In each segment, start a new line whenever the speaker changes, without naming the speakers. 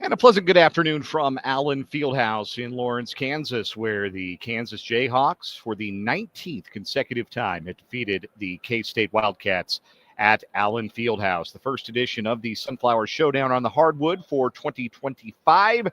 And a pleasant good afternoon from Allen Fieldhouse in Lawrence, Kansas, where the Kansas Jayhawks, for the 19th consecutive time, had defeated the Kansas State Wildcats at Allen Fieldhouse. The first edition of the Sunflower Showdown on the hardwood for 2025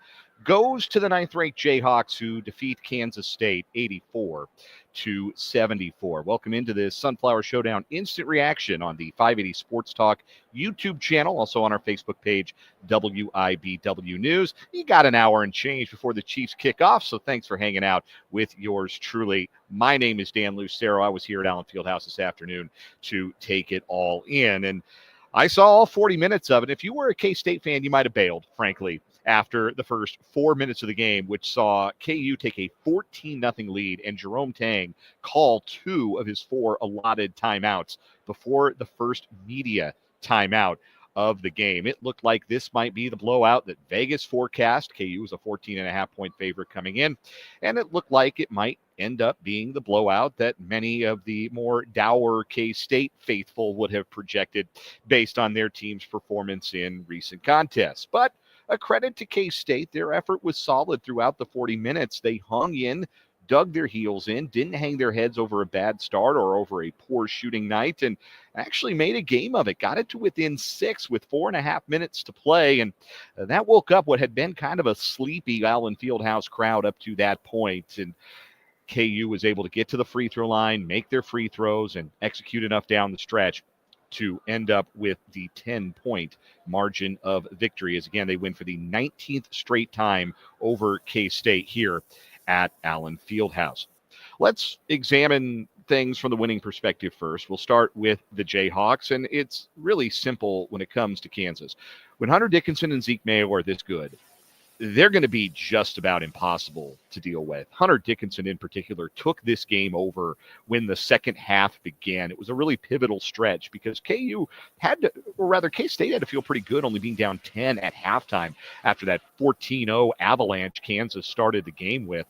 goes to the ninth-ranked Jayhawks, who defeat Kansas State 84-74. Welcome into this Sunflower Showdown instant reaction on the 580 Sports Talk YouTube channel, also on our Facebook page, WIBW News. You got an hour and change before the Chiefs kick off, so thanks for hanging out with yours truly. My name is Dan Lucero. I was here at Allen Fieldhouse this afternoon to take it all in, and I saw all 40 minutes of it. If you were a K-State fan, you might have bailed, frankly, after the first 4 minutes of the game, which saw KU take a 14-0 lead and Jerome Tang call 2 of his 4 allotted timeouts before the first media timeout of the game. It looked like this might be the blowout that Vegas forecast. KU was a 14.5-point favorite coming in, and it looked like it might end up being the blowout that many of the more dour K-State faithful would have projected based on their team's performance in recent contests. But a credit to K-State, their effort was solid throughout the 40 minutes. They hung in, dug their heels in, didn't hang their heads over a bad start or over a poor shooting night, and actually made a game of it. Got it to within 6 with 4.5 minutes to play, and that woke up what had been kind of a sleepy Allen Fieldhouse crowd up to that point. And KU was able to get to the free throw line, make their free throws, and execute enough down the stretch to end up with the 10-point margin of victory, as again they win for the 19th straight time over K-State here at Allen Fieldhouse. Let's examine things from the winning perspective first. We'll start with the Jayhawks, and it's really simple when it comes to Kansas. When Hunter Dickinson and Zeke Mayo are this good, they're going to be just about impossible to deal with. Hunter Dickinson in particular took this game over when the second half began. It was a really pivotal stretch because KU had to, or rather K-State had to feel pretty good only being down 10 at halftime after that 14-0 avalanche Kansas started the game with.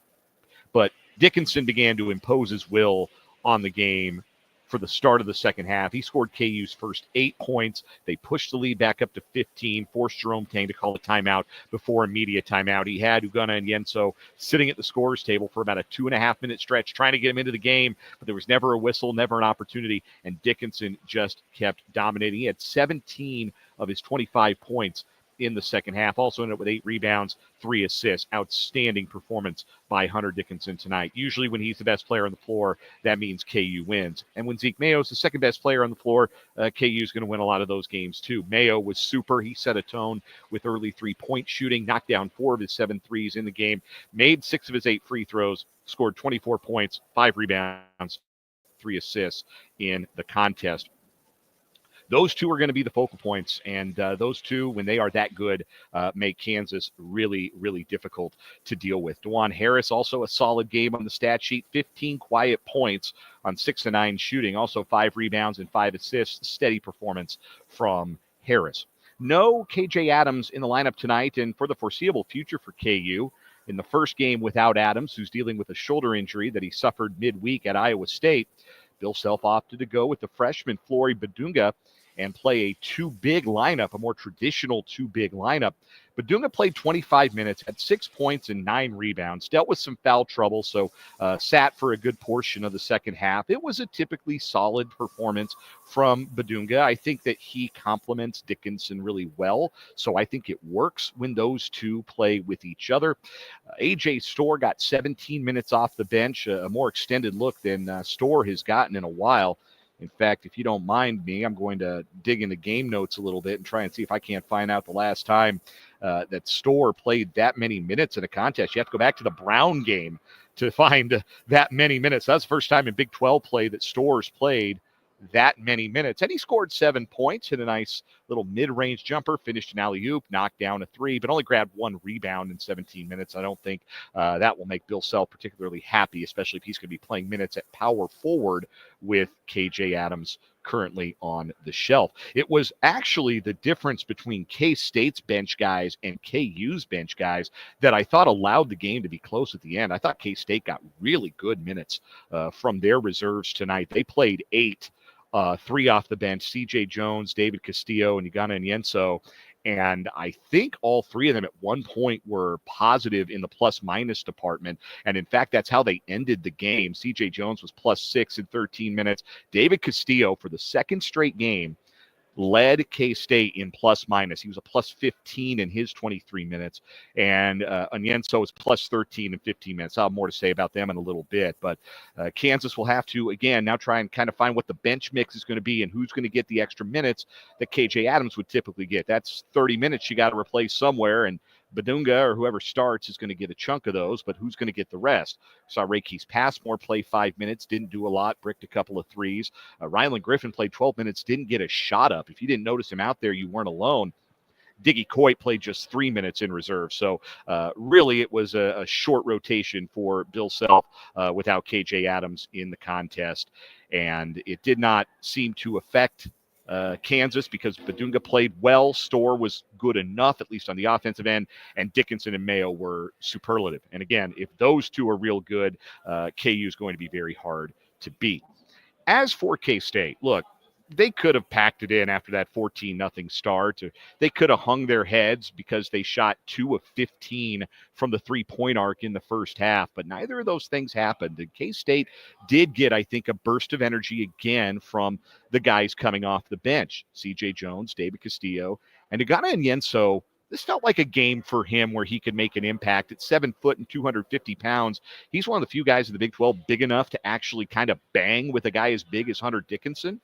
But Dickinson began to impose his will on the game for the start of the second half. He scored KU's first 8 points. They pushed the lead back up to 15, forced Jerome Tang to call a timeout before a media timeout. He had Ugonna and Yenso sitting at the scorer's table for about a 2.5-minute stretch, trying to get him into the game, but there was never a whistle, never an opportunity, and Dickinson just kept dominating. He had 17 of his 25 points in the second half. Also ended up with 8 rebounds, 3 assists. Outstanding performance by Hunter Dickinson tonight. Usually when he's the best player on the floor, that means KU wins. And when Zeke Mayo is the second best player on the floor, KU is going to win a lot of those games too. Mayo was super. He set a tone with early 3-point shooting, knocked down 4 of his 7 threes in the game, made 6 of his 8 free throws, scored 24 points, 5 rebounds, 3 assists in the contest. Those two are going to be the focal points, and those two, when they are that good, make Kansas really, really difficult to deal with. DeJuan Harris, also a solid game on the stat sheet, 15 quiet points on 6 of 9 shooting, also 5 rebounds and 5 assists. Steady performance from Harris. No KJ Adams in the lineup tonight, and for the foreseeable future for KU. In the first game without Adams, who's dealing with a shoulder injury that he suffered midweek at Iowa State, Bill Self opted to go with the freshman Flory Badunga and play a 2-big lineup, a more traditional 2-big lineup. Badunga played 25 minutes, had 6 points and 9 rebounds, dealt with some foul trouble, so sat for a good portion of the second half. It was a typically solid performance from Badunga. I think that he complements Dickinson really well, so I think it works when those two play with each other. A.J. Storr got 17 minutes off the bench, a more extended look than Storr has gotten in a while. In fact, if you don't mind me, I'm going to dig into game notes a little bit and try and see if I can't find out the last time that Storr played that many minutes in a contest. You have to go back to the Brown game to find that many minutes. That's the first time in Big 12 play that Storr's played that many minutes. And he scored 7 points, hit a nice little mid-range jumper, finished an alley-oop, knocked down a 3, but only grabbed 1 rebound in 17 minutes. I don't think that will make Bill Self particularly happy, especially if he's going to be playing minutes at power forward with KJ Adams currently on the shelf. It was actually the difference between K-State's bench guys and KU's bench guys that I thought allowed the game to be close at the end. I thought K-State got really good minutes from their reserves tonight. They played 8 3 off the bench, C.J. Jones, David Castillo, and Ugonna and Yenso. And I think all three of them at one point were positive in the plus-minus department. And in fact, that's how they ended the game. C.J. Jones was +6 in 13 minutes. David Castillo, for the second straight game, led K-State in plus-minus. He was a +15 in his 23 minutes. And Onyenso was +13 in 15 minutes. I'll have more to say about them in a little bit. But Kansas will have to, again, now try and kind of find what the bench mix is going to be and who's going to get the extra minutes that KJ Adams would typically get. That's 30 minutes you got to replace somewhere. And Badunga or whoever starts is going to get a chunk of those, but who's going to get the rest? Saw Reikis Passmore play 5 minutes, didn't do a lot, bricked a couple of threes. Rylan Griffin played 12 minutes, didn't get a shot up. If you didn't notice him out there, you weren't alone. Diggy Coit played just 3 minutes in reserve. So really it was a short rotation for Bill Self without KJ Adams in the contest. And it did not seem to affect Kansas because Badunga played well. Storr was good enough, at least on the offensive end, and Dickinson and Mayo were superlative. And again, if those two are real good, KU is going to be very hard to beat. As for K-State, look, they could have packed it in after that 14-0 start. They could have hung their heads because they shot 2 of 15 from the three-point arc in the first half, but neither of those things happened. And K-State did get, I think, a burst of energy again from the guys coming off the bench, C.J. Jones, David Castillo, and Agana Onyenso. This felt like a game for him where he could make an impact. At 7 foot and 250 pounds, he's one of the few guys in the Big 12 big enough to actually kind of bang with a guy as big as Hunter Dickinson.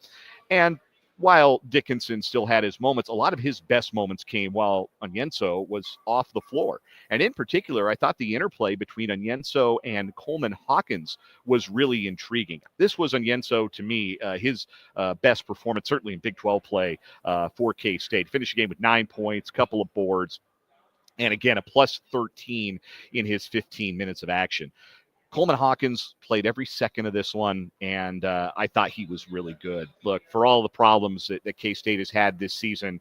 And while Dickinson still had his moments, a lot of his best moments came while Onyenso was off the floor. And in particular, I thought the interplay between Onyenso and Coleman Hawkins was really intriguing. This was Onyenso, to me, his best performance, certainly in Big 12 play for K-State. Finished the game with 9 points, couple of boards, and again, a +13 in his 15 minutes of action. Coleman Hawkins played every second of this one, and I thought he was really good. Look, for all the problems that K-State has had this season,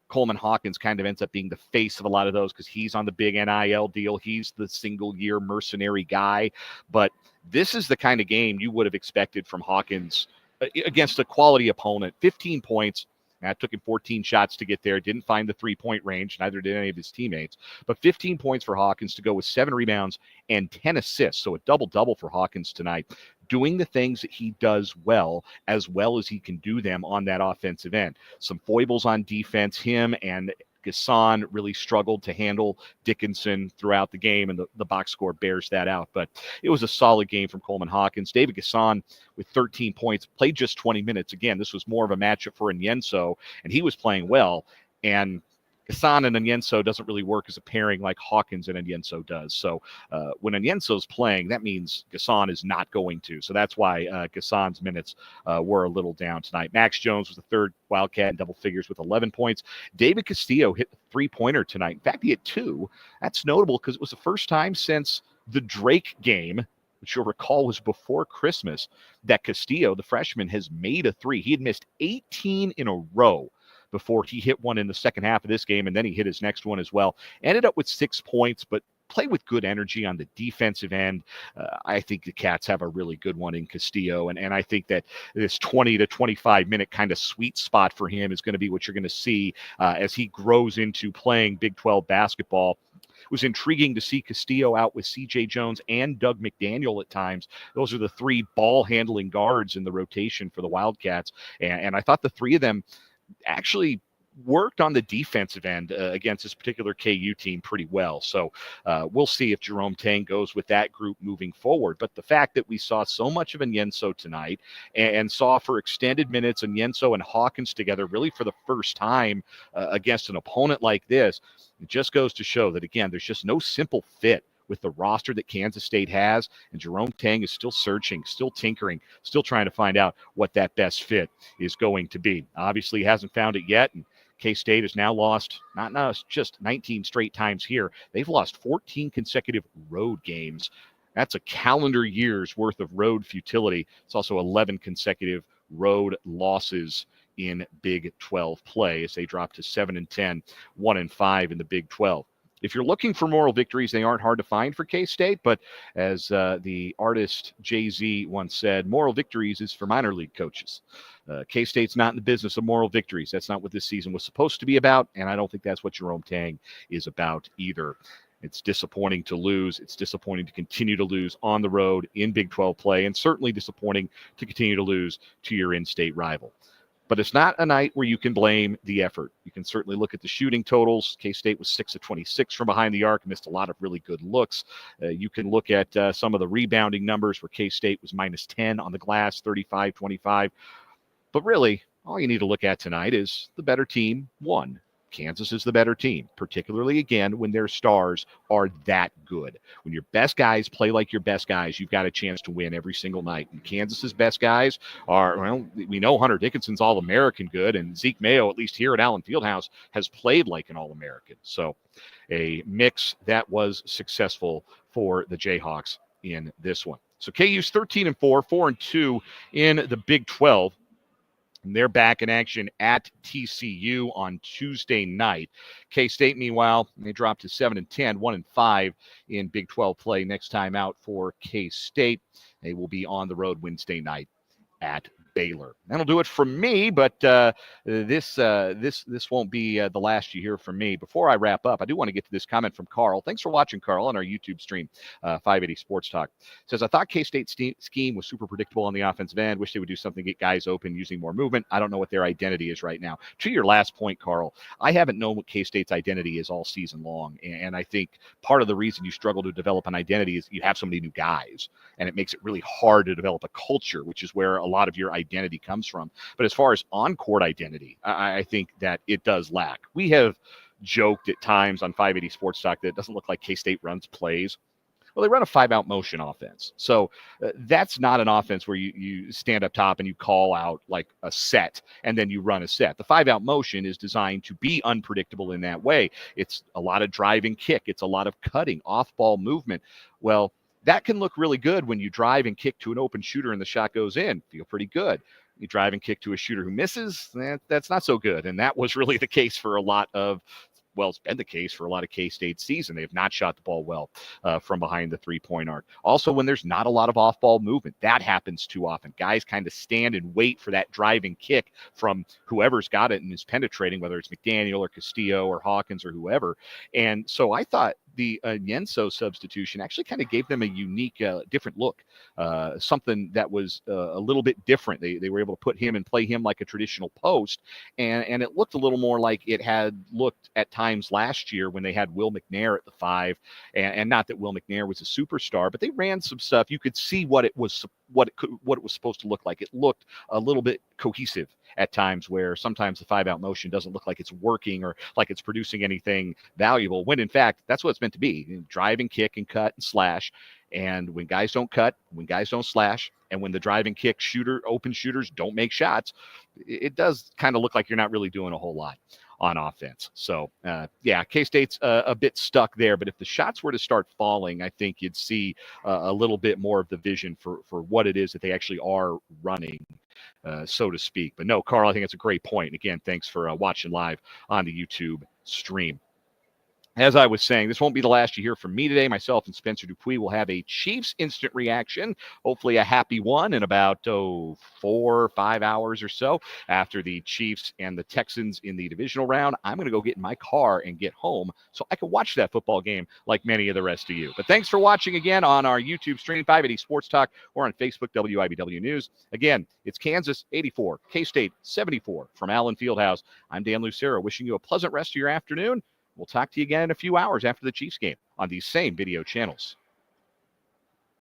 Coleman Hawkins kind of ends up being the face of a lot of those because he's on the big NIL deal. He's the single-year mercenary guy. But this is the kind of game you would have expected from Hawkins against a quality opponent. 15 points. It took him 14 shots to get there. Didn't find the three-point range. Neither did any of his teammates. But 15 points for Hawkins to go with 7 rebounds and 10 assists. So a double-double for Hawkins tonight. Doing the things that he does well as he can do them on that offensive end. Some foibles on defense. Him and Gasson really struggled to handle Dickinson throughout the game, and the box score bears that out. But it was a solid game from Coleman Hawkins. David Gasson with 13 points, played just 20 minutes. Again, this was more of a matchup for Onyenso, and he was playing well. And Gasson and Onyenso doesn't really work as a pairing like Hawkins and Onyenso does. So when Onyenso's playing, that means Gasson is not going to. So that's why Gasson's minutes were a little down tonight. Max Jones was the third Wildcat in double figures with 11 points. David Castillo hit the three-pointer tonight. In fact, he hit 2. That's notable because it was the first time since the Drake game, which you'll recall was before Christmas, that Castillo, the freshman, has made a 3. He had missed 18 in a row before he hit one in the second half of this game, and then he hit his next one as well. Ended up with 6 points, but played with good energy on the defensive end. I think the Cats have a really good one in Castillo, and I think that this 20 to 25-minute kind of sweet spot for him is going to be what you're going to see as he grows into playing Big 12 basketball. It was intriguing to see Castillo out with C.J. Jones and Doug McDaniel at times. Those are the 3 ball-handling guards in the rotation for the Wildcats, and I thought the 3 of them actually worked on the defensive end against this particular KU team pretty well. So we'll see if Jerome Tang goes with that group moving forward. But the fact that we saw so much of Onyenso tonight and saw for extended minutes Onyenso and Hawkins together really for the first time against an opponent like this, it just goes to show that, again, there's just no simple fit with the roster that Kansas State has, and Jerome Tang is still searching, still tinkering, still trying to find out what that best fit is going to be. Obviously, he hasn't found it yet, and K-State has now lost, not just 19 straight times here. They've lost 14 consecutive road games. That's a calendar year's worth of road futility. It's also 11 consecutive road losses in Big 12 play as they drop to 7-10, 1-5 in the Big 12. if you're looking for moral victories, they aren't hard to find for K-State. But as the artist Jay-Z once said, moral victories is for minor league coaches. K-State's not in the business of moral victories. That's not what this season was supposed to be about, and I don't think that's what Jerome Tang is about either. It's disappointing to lose. It's disappointing to continue to lose on the road in Big 12 play, and certainly disappointing to continue to lose to your in-state rival. But it's not a night where you can blame the effort. You can certainly look at the shooting totals. K-State was 6 of 26 from behind the arc, missed a lot of really good looks. You can look at some of the rebounding numbers where K-State was minus 10 on the glass, 35-25. But really, all you need to look at tonight is the better team won. Kansas is the better team, particularly, again, when their stars are that good. When your best guys play like your best guys, you've got a chance to win every single night. And Kansas's best guys are, well, we know Hunter Dickinson's All-American good, and Zeke Mayo, at least here at Allen Fieldhouse, has played like an All-American. So a mix that was successful for the Jayhawks in this one. So KU's 13-4, 4-2 in the Big 12. And they're back in action at TCU on Tuesday night. K-State, meanwhile, they dropped to 7-10, 1-5 in Big 12 play. Next time out for K-State, they will be on the road Wednesday night at Baylor. That'll do it from me, but this won't be the last you hear from me. Before I wrap up, I do want to get to this comment from Carl. Thanks for watching, Carl, on our YouTube stream, 580 Sports Talk. Says, I thought K-State's scheme was super predictable on the offensive end. Wish they would do something to get guys open using more movement. I don't know what their identity is right now. To your last point, Carl, I haven't known what K-State's identity is all season long, and I think part of the reason you struggle to develop an identity is you have so many new guys, and it makes it really hard to develop a culture, which is where a lot of your identity comes from. But as far as on-court identity, I think that it does lack. We have joked at times on 580 Sports Talk that it doesn't look like K-State runs plays. Well, they run a 5-out motion offense. So that's not an offense where you stand up top and you call out like a set and then you run a set. The 5-out motion is designed to be unpredictable in that way. It's a lot of driving kick. It's a lot of cutting, off-ball movement. Well, that can look really good when you drive and kick to an open shooter and the shot goes in. Feel pretty good. You drive and kick to a shooter who misses, that's not so good. And that was really the case for a lot of, well, it's been the case for a lot of K-State season. They have not shot the ball well from behind the three-point arc. Also, when there's not a lot of off-ball movement, that happens too often. Guys kind of stand and wait for that driving kick from whoever's got it and is penetrating, whether it's McDaniel or Castillo or Hawkins or whoever. And so I thought the Yenso substitution actually kind of gave them a unique, different look, something that was a little bit different. They were able to put him and play him like a traditional post, and it looked a little more like it had looked at times last year when they had Will McNair at the 5, and not that Will McNair was a superstar, but they ran some stuff. You could see what it was supposed to look like. It looked a little bit cohesive at times, where sometimes the 5-out motion doesn't look like it's working or like it's producing anything valuable, when in fact that's what it's meant to be. Drive and kick and cut and slash. And when guys don't cut, when guys don't slash, and when the drive and kick open shooters don't make shots, it does kind of look like you're not really doing a whole lot on offense. So, K-State's a bit stuck there. But if the shots were to start falling, I think you'd see a little bit more of the vision for what it is that they actually are running, so to speak. But no, Carl, I think that's a great point. And again, thanks for watching live on the YouTube stream. As I was saying, this won't be the last you hear from me today. Myself and Spencer Dupuis will have a Chiefs instant reaction, hopefully a happy one, in about 4 or 5 hours or so after the Chiefs and the Texans in the divisional round. I'm going to go get in my car and get home so I can watch that football game like many of the rest of you. But thanks for watching again on our YouTube stream, 580 Sports Talk, or on Facebook, WIBW News. Again, it's Kansas 84, K-State 74 from Allen Fieldhouse. I'm Dan Lucero, wishing you a pleasant rest of your afternoon. We'll talk to you again in a few hours after the Chiefs game on these same video channels.